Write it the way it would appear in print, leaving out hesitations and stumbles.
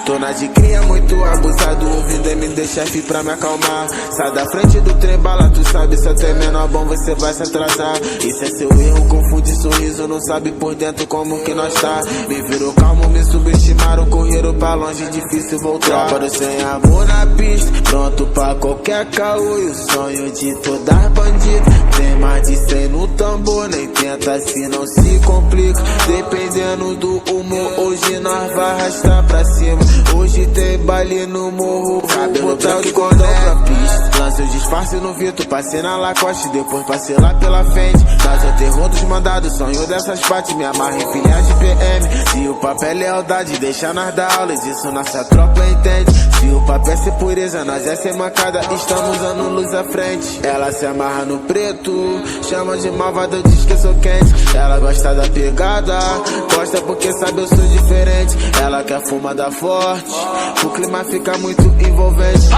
Tô na de cria muito abusado, ouvindo MD chefe pra me acalmar. Sai da frente do trem bala, tu sabe, se até menor bom você vai se atrasar. Isso é seu erro, confunde sorriso, não sabe por dentro como que nós tá. Me virou calmo, me subestimaram, correram pra longe, difícil voltar. Tropa sem amor na pista, pronto pra qualquer caô. E o sonho de todas bandidas, tem mais de 100 no tambor. Nem tenta se não se complica, dependendo do humor. Hoje nós vai arrastar pra cima, hoje tem baile no morro. Cabelo branco e cordão pra pista, lance o disfarce no Vitor, passei na Lacoste, depois passei lá pela frente. Mas o terror dos mandados, sonho dessas partes, me amarra em filhas de PM. Se o papel é lealdade, deixa nós dar aulas, isso nossa tropa entende. Se o papel é ser pureza, nós é ser mancada, estamos dando luz à frente. Ela se amarra no preto, chama de malvada, diz que eu sou quente. Ela gosta da pegada, gosta porque sabe eu sou diferente. Ela quer fumar da forte, o clima fica muito envolvente.